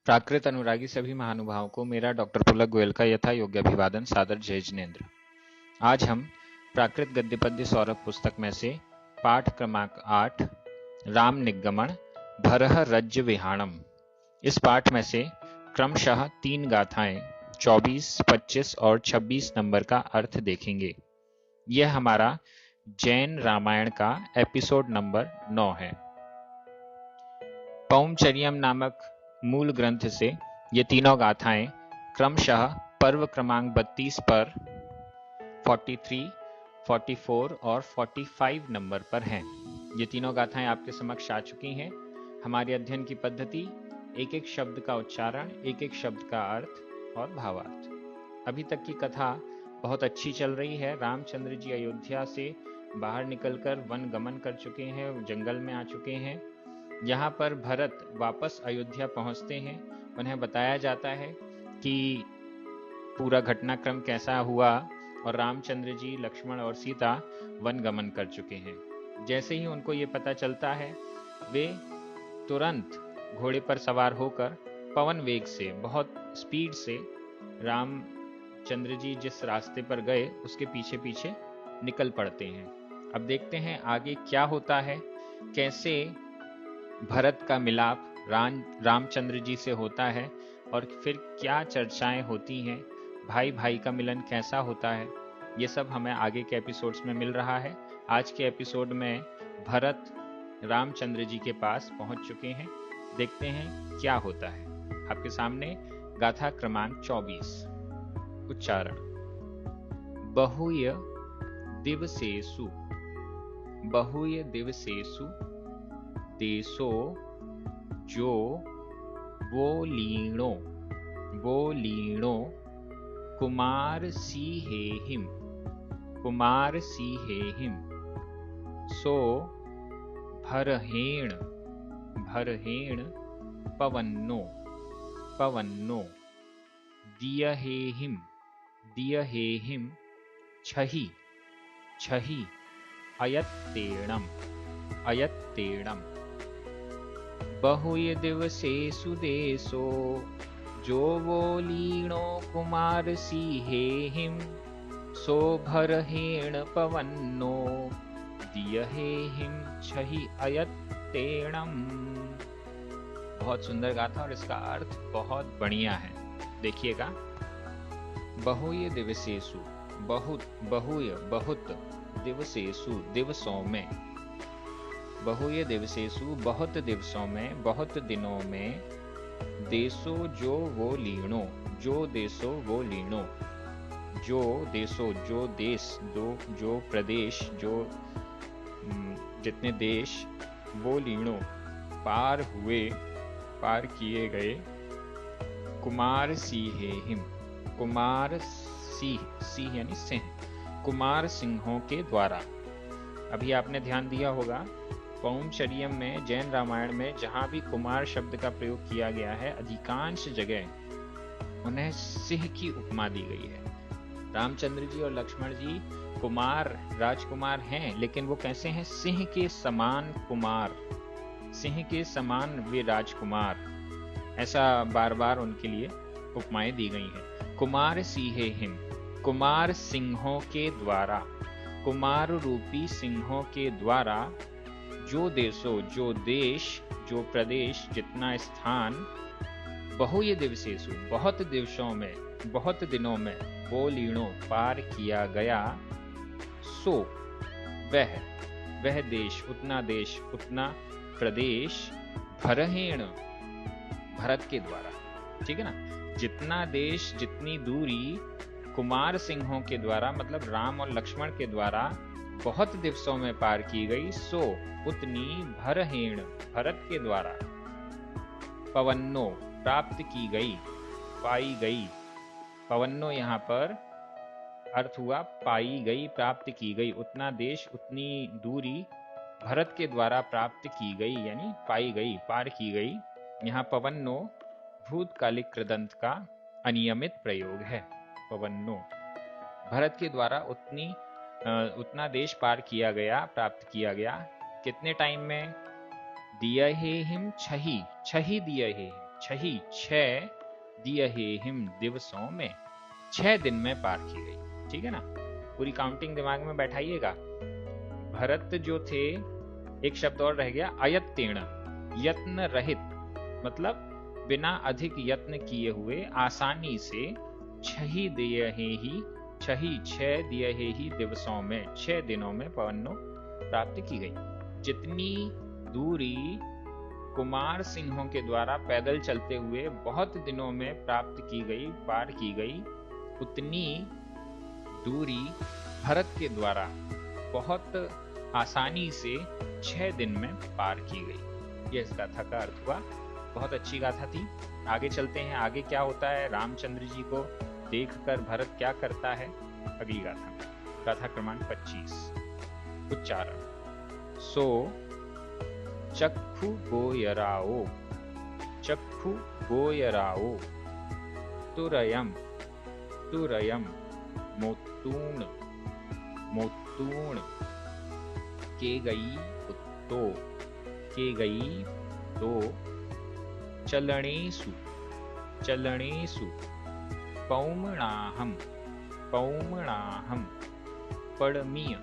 प्राकृत अनुरागी सभी महानुभावों को मेरा डॉक्टर पुलक गोयल का यथा योग्य अभिवादन सादर जय जिनेन्द्र। आज हम प्राकृत गद्य पद्य सौरभ पुस्तक में से पाठ क्रमांक 8 राम निगमन भरह रज्य विहाणम, इस पाठ में से क्रमशः 3 गाथाएं 24, 25 और 26 नंबर का अर्थ देखेंगे। यह हमारा जैन रामायण का एपिसोड नंबर 9 है। पौमचर्यम नामक मूल ग्रंथ से ये तीनों गाथाएं क्रमशः पर्व क्रमांक 32 पर 43, 44 और 45 नंबर पर हैं। ये तीनों गाथाएं आपके समक्ष आ चुकी हैं। हमारे अध्ययन की पद्धति एक एक शब्द का उच्चारण, एक एक शब्द का अर्थ और भावार्थ। अभी तक की कथा बहुत अच्छी चल रही है। रामचंद्र जी अयोध्या से बाहर निकलकर वन गमन कर चुके हैं, जंगल में आ चुके हैं। यहाँ पर भरत वापस अयोध्या पहुँचते हैं। उन्हें बताया जाता है कि पूरा घटनाक्रम कैसा हुआ और रामचंद्र जी, लक्ष्मण और सीता वन गमन कर चुके हैं। जैसे ही उनको ये पता चलता है, वे तुरंत घोड़े पर सवार होकर पवन वेग से, बहुत स्पीड से रामचंद्र जी जिस रास्ते पर गए उसके पीछे पीछे निकल पड़ते हैं। अब देखते हैं आगे क्या होता है, कैसे भरत का मिलाप रामचंद्र जी से होता है और फिर क्या चर्चाएं होती हैं, भाई भाई का मिलन कैसा होता है। ये सब हमें आगे के एपिसोड्स में मिल रहा है। आज के एपिसोड में भरत रामचंद्र जी के पास पहुंच चुके हैं। देखते हैं क्या होता है। आपके सामने गाथा क्रमांक 24। उच्चारण। बहुय दिवसेषु, बहुय दिवसेषु देशो जो वो लीणो, वो लीणो कुमार सीहेहिम, कुमार सीहेहिम सो भरहेण, भरहेण पवन्नो, पवन्नो दियहेहिम, दियहेहिम छहि, छहि अयत्तेणम, अयत्तेणम बहुय दिवसेषु देशो जो वो लीणो कुमार सीहेहिम सो भरहेण पवन्नो दियहेहिम छहि अयत्तेणम। बहुत सुंदर गाथा और इसका अर्थ बहुत बढ़िया है। देखिएगा। बहुय दिवसेषु, बहुत, बहुय बहुत, दिवसेषु दिवसों में, बहुय दिवसेषु बहुत दिवसों में, बहुत दिनों में, देशो जो वो लीणो, जो देशो वो लीणो, जो देशो जो देश, जो प्रदेश, जो जितने देश, वो लीणो पार हुए, पार किए गए, कुमार सीहेहिम, कुमार सिंह, सिंह यानी सिंह, कुमार सिंहों के द्वारा। अभी आपने ध्यान दिया होगा पौमचर्यम में, जैन रामायण में जहां भी कुमार शब्द का प्रयोग किया गया है, अधिकांश जगह उन्हें सिंह की उपमा दी गई है। रामचंद्र जी और लक्ष्मण जी कुमार, राजकुमार हैं, लेकिन वो कैसे हैं? सिंह के समान कुमार, सिंह के समान वे राजकुमार। ऐसा बार बार उनके लिए उपमाएं दी गई हैं। कुमार सीहेहिम, कुमार सिंहों के द्वारा, कुमार रूपी सिंहों के द्वारा, जो देशो जो देश, जो प्रदेश, जितना स्थान, बहुय दिवसेषु बहुत दिवसों में, बहुत दिनों में, वो लीणों पार किया गया, सो वह देश, उतना देश, उतना प्रदेश, भरहेण भरत के द्वारा। ठीक है ना। जितना देश, जितनी दूरी कुमार सिंहों के द्वारा, मतलब राम और लक्ष्मण के द्वारा बहुत दिवसों में पार की गई, सो उतनी भरहेण भरत के द्वारा पवन्नो प्राप्त की गई, पाई गई। पवन्नो यहाँ पर अर्थ हुआ पाई गई, प्राप्त की गई। उतना देश, उतनी दूरी भरत के द्वारा प्राप्त की गई, यानी पाई गई, पार की गई। यहाँ पवन्नो भूतकालिक कृदंत का अनियमित प्रयोग है। पवन्नो भरत के द्वारा उतना देश पार किया गया, प्राप्त किया गया। कितने टाइम में? दियहेहिम छहि, छहि दियहेहिम, छही 6 दियहेहिम दिवसों में, 6 दिन में पार की गई। ठीक है ना, पूरी काउंटिंग दिमाग में बैठाइएगा। भरत जो थे, एक शब्द और रह गया, अयत्तेण, यत्न रहित, मतलब बिना अधिक यत्न किए हुए आसानी से, छही दियहेहि, छही 6 दियहेहि दिवसों में, 6 दिनों में पवनो प्राप्त की गई। जितनी दूरी कुमार सिंहों के द्वारा पैदल चलते हुए बहुत दिनों में प्राप्त की गई, पार की गई, उतनी दूरी भरत के द्वारा बहुत आसानी से 6 दिन में पार की गई। यह इस गाथा का अर्थ हुआ। बहुत अच्छी गाथा थी। आगे चलते हैं, आगे क्या होता है, रामचंद्र जी को देखकर भरत क्या करता है, अगली गाथा में। गाथा क्रमांक 25। उच्चारण। सो चक्षु गोयराओ, चक्षु गोयराओ, तुरयम, तुरयम, मोत्तूण, मोत्तूण, के गई पुत्तो, के गई तो, चलणेषु, चलणेषु, पौमणाहम, पौमणाहम, पड़मीय,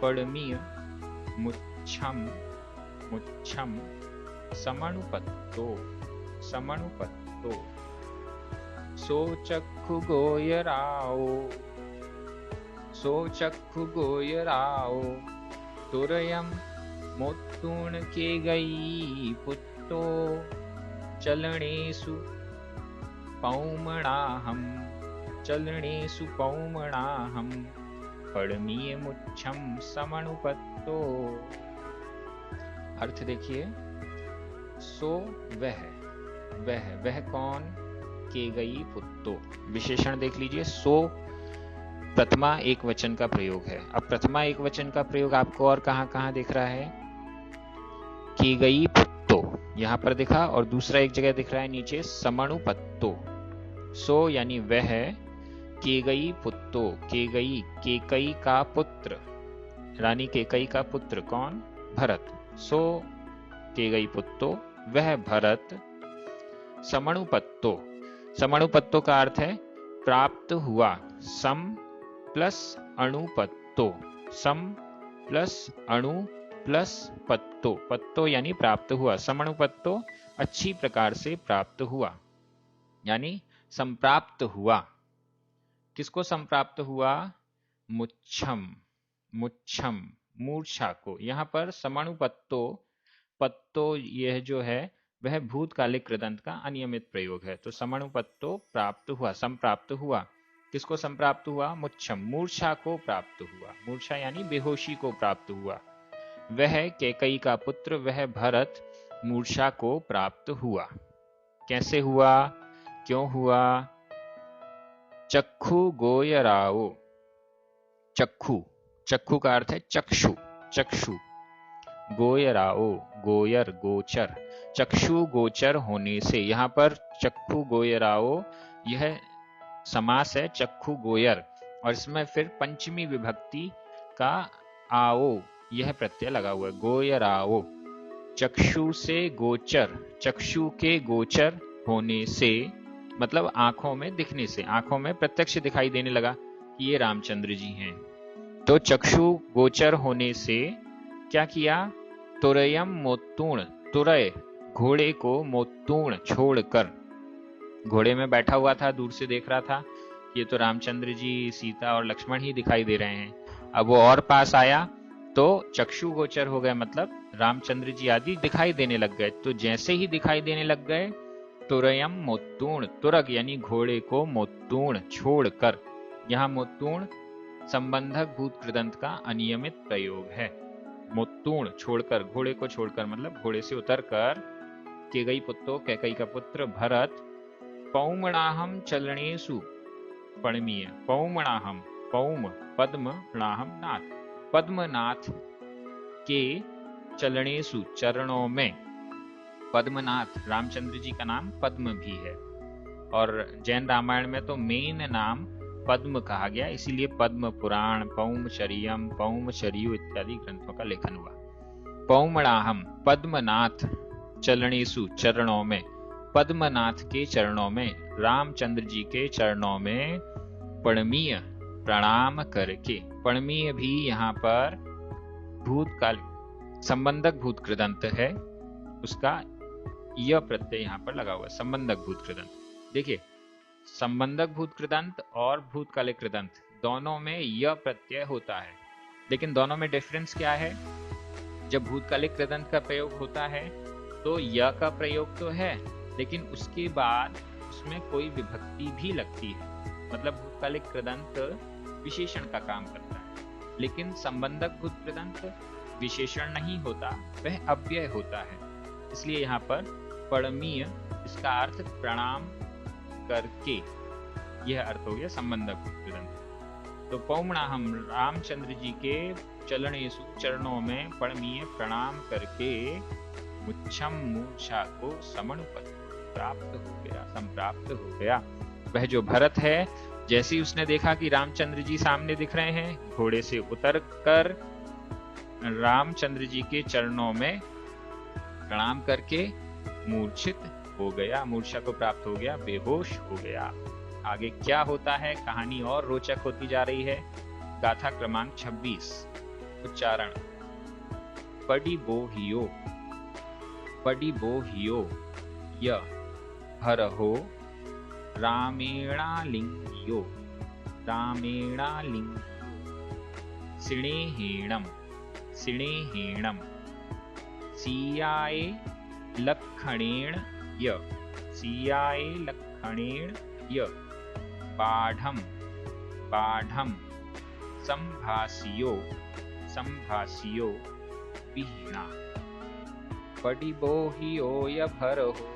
पड़मीय, मुच्छम, मुच्छम, समनुपत्तो, समनुपत्तो, सो चक्षु गोयराओ, सो चक्षु गोयराओ, तुरयम, मोत्तूण, के गई पुत्तो, चलणेषु पौमणाहम, चलणेषु पौमणाहम, पड़मीय मुच्छम समनुपत्तो। अर्थ देखिए, सो वह, वह कौन, के गई पुत्तो, विशेषण देख लीजिए। सो प्रथमा एक वचन का प्रयोग है। अब प्रथमा एक वचन का प्रयोग आपको और कहां कहां दिख रहा है, की गई पुत्तो यहां पर दिखा, और दूसरा एक जगह दिख रहा है नीचे, समनुपत्तो। सो यानी वह, की गई पुत्तो, की गई, केकई का पुत्र, रानी केकई का पुत्र कौन, भरत। सो की गई पुत्तो, वह भरत, समनुपत्तो, समनुपत्तो का अर्थ है प्राप्त हुआ, सम प्लस अणुपत्तो, सम प्लस अणु प्लस पत्तो, पत्तो यानी प्राप्त हुआ, समनुपत्तो अच्छी प्रकार से प्राप्त हुआ, यानी संप्राप्त हुआ। किसको संप्राप्त हुआ, मुच्छम, मुच्छम, मूर्छा को। यहां पर समनुपत्तो, पत्तो यह जो है वह भूतकालिक कृदंत का अनियमित प्रयोग है, तो समनुपत्तो प्राप्त हुआ, संप्राप्त हुआ। किसको संप्राप्त हुआ, मुच्छम, मूर्छा को प्राप्त हुआ, मूर्छा यानी बेहोशी को प्राप्त हुआ। वह कैकई का पुत्र, वह भरत मूर्छा को प्राप्त हुआ। कैसे हुआ, क्यों हुआ, चक्षु गोयराओ, चक्षु, चक्षु का अर्थ है चक्षु, चक्षु, गोयराओ, गोयर, गोचर, चक्षु गोचर होने से। यहां पर चक्षु गोयराओ यह समास है, चक्षु गोयर, और इसमें फिर पंचमी विभक्ति का आओ यह प्रत्यय लगा हुआ है, गोयराओ। चक्षु से गोचर, चक्षु के गोचर होने से मतलब आंखों में दिखने से, आंखों में प्रत्यक्ष दिखाई देने लगा कि ये रामचंद्र जी हैं। तो चक्षु गोचर होने से क्या किया, तुरयम मोत्तूण, तुरय घोड़े को, मोत्तूण छोड़कर, घोड़े में बैठा हुआ था, दूर से देख रहा था ये तो रामचंद्र जी, सीता और लक्ष्मण ही दिखाई दे रहे हैं। अब वो और पास आया तो चक्षु गोचर हो गए, मतलब रामचंद्र जी आदि दिखाई देने लग गए। तो जैसे ही दिखाई देने लग गए, तुरयम मोत्तूण, तुरग यानी घोड़े को, मोत्तूण छोड़कर। यहाँ मोत्तूण संबंधक भूत कृदंत का अनियमित प्रयोग है। मोत्तूण छोड़कर, घोड़े को छोड़कर मतलब घोड़े से उतरकर, केकई पुत्रो, कैकई का पुत्र भरत, पौमणाहम चलणेषु, पड़मीय, पौमणाहम, पौम पद्म, नाहम नाथ, पद्मनाथ के चलणेषु चरणों में। पद्मनाथ रामचंद्र जी का नाम पद्म भी है, और जैन रामायण में तो मेन नाम पद्म कहा गया, इसीलिए पद्म पुराण, पौमचरियम, पौमचरियु इत्यादि ग्रंथों का लेखन हुआ। पौमणाहम, पद्मनाथ, चलणेषु चरणों में, पद्मनाथ के चरणों में, रामचंद्र जी के चरणों में पणमीय प्रणाम करके, पणमीय भी यहाँ पर भूतकाल संबंधक भूत कृदंत है, उसका यह प्रत्यय यहाँ पर लगा हुआ है, संबंधक भूत कृदंत। देखिए संबंधक भूत कृदंत और भूतकालिक कृदंत दोनों में यह प्रत्यय होता है, लेकिन दोनों में डिफरेंस क्या है? जब भूतकालिक कृदंत का प्रयोग होता है तो य का प्रयोग तो है, लेकिन उसके बाद उसमें कोई विभक्ति भी लगती है, मतलब भूतकालिक कृदंत विशेषण का काम करता है, लेकिन संबंधक भूत कृदंत विशेषण नहीं होता, वह अव्यय होता है। इसलिए यहाँ पर पणमीय, इसका अर्थ प्रणाम करके, यह अर्थ हो गया संबंधक भूत कृदंत। तो पौमणा हम रामचंद्र जी के चरणेषु, चरणों में पणमीय प्रणाम करके मुच्छम मूर्छा को समनुपत प्राप्त हो गया, संप्राप्त हो गया। वह जो भरत है, जैसे ही उसने देखा कि रामचंद्र जी सामने दिख रहे हैं, घोड़े से उतर कर रामचंद्र जी के चरणों में प्रणाम करके मूर्छित हो गया, मूर्छा को प्राप्त हो गया, बेहोश हो गया। आगे क्या होता है, कहानी और रोचक होती जा रही है। गाथा क्रमांक 26, उच्चारण पड़ी बोहियो, पड़ी बोहियो य हरहो रामेणालिंग्यो, रामेणालिंग्यो सिणेहेणम, सिणेहेणम सीयाए लक्षणेन य, सीयाए लक्षणेन य बाढ़म, बाढ़म संभासियो, संभासियो विहीणा। पडिबोहियो य भरहो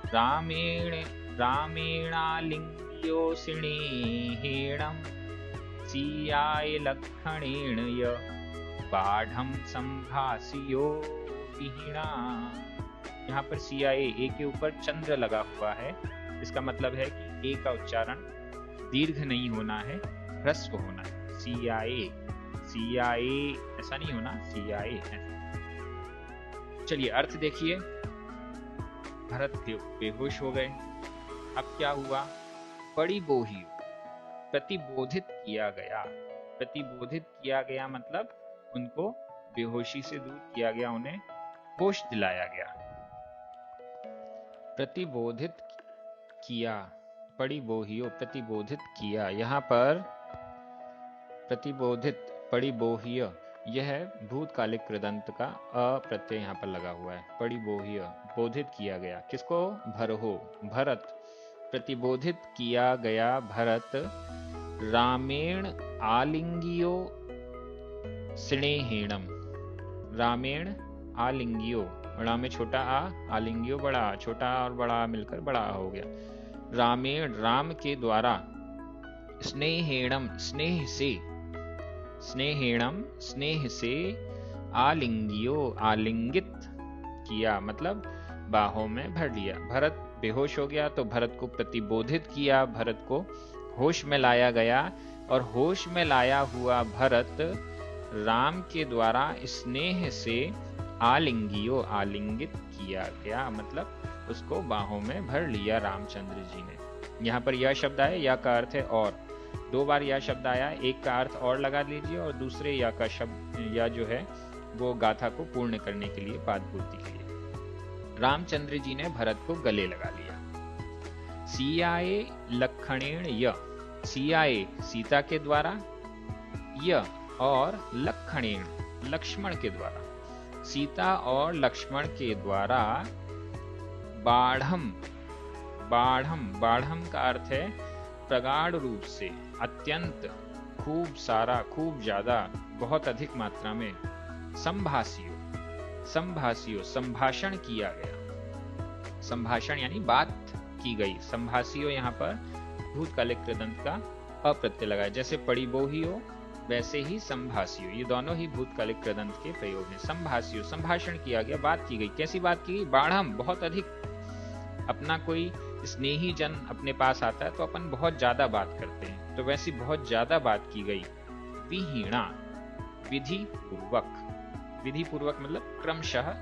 रामेण, रामेणालिंग्यो सिणेहेणम सीयाय लक्षणेन य बाढ़म संभासियो विहीणा। यहाँ पर सीआए, ए के ऊपर चंद्र लगा हुआ है, इसका मतलब है कि ए का उच्चारण दीर्घ नहीं होना है, ह्रस्व होना है। सीआए, सीआए ऐसा नहीं होना, सीआए। चलिए अर्थ देखिए। भरत बेहोश हो गए, अब क्या हुआ? पड़ी बोही, प्रतिबोधित किया गया, प्रतिबोधित किया गया मतलब उनको बेहोशी से दूर किया गया, उन्हें होश दिलाया गया। प्रतिबोधित किया, पड़ी बोहियो प्रतिबोधित किया। यहाँ पर प्रतिबोधित, पड़ी बोहिय, यह भूतकालिक कृदंत का अ प्रत्यय यहाँ पर लगा हुआ है। पड़ी बोहिय, बोधित किया गया, किसको? भरहो, भरत, प्रतिबोधित किया गया भरत रामेण आलिंगियो स्नेहेणम, रामेण आलिंगियो, राम में छोटा आ, आलिंगियो बड़ा आ, छोटा और बड़ा आ मिलकर बड़ा आ हो गया। रामेण, राम के द्वारा, स्नेहेणम, स्नेह से, स्नेहेणम स्नेह से, आलिंगियो आलिंगित किया मतलब बाहों में भर लिया। भरत बेहोश हो गया तो भरत को प्रतिबोधित किया, भरत को होश में लाया गया, और होश में लाया हुआ भरत राम के द्वारा स्नेह से आलिंगियो आलिंगित किया गया, मतलब उसको बाहों में भर लिया रामचंद्र जी ने। यहाँ पर यह शब्द आया, या का अर्थ है और, दो बार यह शब्द आया, एक का अर्थ और लगा लीजिए और दूसरे या का शब्द, या जो है वो गाथा को पूर्ण करने के लिए, पाद पूर्ति के लिए। रामचंद्र जी ने भरत को गले लगा लिया। सीयाए लक्षणेन य, सीयाए सीता के द्वारा, य और लक्षणेन लक्ष्मण के द्वारा, सीता और लक्ष्मण के द्वारा, बाढ़म, बाढ़म, बाढ़म का अर्थ है प्रगाढ़ रूप से, अत्यंत, खूब सारा, खूब ज्यादा, बहुत अधिक मात्रा में, संभाषियो, संभाषियो संभाषण किया गया, संभाषण यानी बात की गई। संभाषियो यहाँ पर भूतकालिक कृदंत का अप्रत्यय लगा है, जैसे पड़ी बोहियो वैसे ही संभाषियो, ये दोनों ही भूतकालिक कृदंत के प्रयोग हैं। संभाषियो, संभाषण किया गया, बात की गई। कैसी बात की गई? बाढ़म, बहुत अधिक। अपना कोई स्नेही जन अपने पास आता है तो अपन बहुत ज्यादा बात करते हैं, तो वैसी बहुत ज्यादा बात की गई। विहीणा, विधि पूर्वक, विधि पूर्वक मतलब क्रमशः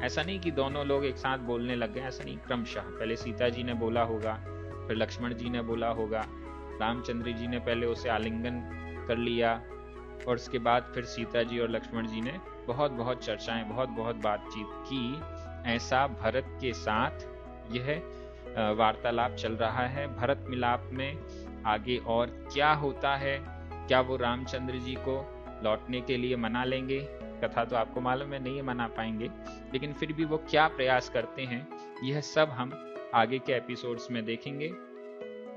ऐसा नहीं कि दोनों लोग एक साथ बोलने लग गए, ऐसा नहीं, क्रमशः पहले सीता जी ने बोला होगा, फिर लक्ष्मण जी ने बोला होगा, रामचंद्र जी ने पहले उसे आलिंगन कर लिया, और उसके बाद फिर सीता जी और लक्ष्मण जी ने बहुत बहुत चर्चाएं, बहुत बहुत बातचीत की। ऐसा भरत के साथ यह वार्तालाप चल रहा है। भरत मिलाप में आगे और क्या होता है, क्या वो रामचंद्र जी को लौटने के लिए मना लेंगे? कथा तो आपको मालूम है नहीं मना पाएंगे, लेकिन फिर भी वो क्या प्रयास करते हैं, यह सब हम आगे के एपिसोड्स में देखेंगे।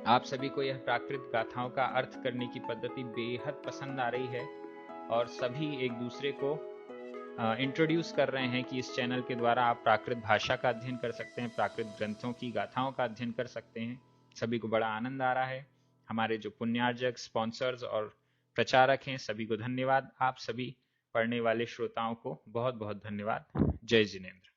आप सभी को यह प्राकृत गाथाओं का अर्थ करने की पद्धति बेहद पसंद आ रही है, और सभी एक दूसरे को इंट्रोड्यूस कर रहे हैं कि इस चैनल के द्वारा आप प्राकृत भाषा का अध्ययन कर सकते हैं, प्राकृत ग्रंथों की गाथाओं का अध्ययन कर सकते हैं। सभी को बड़ा आनंद आ रहा है। हमारे जो पुण्यार्जक, स्पॉन्सर्स और प्रचारक हैं, सभी को धन्यवाद। आप सभी पढ़ने वाले श्रोताओं को बहुत बहुत धन्यवाद। जय जिनेन्द्र।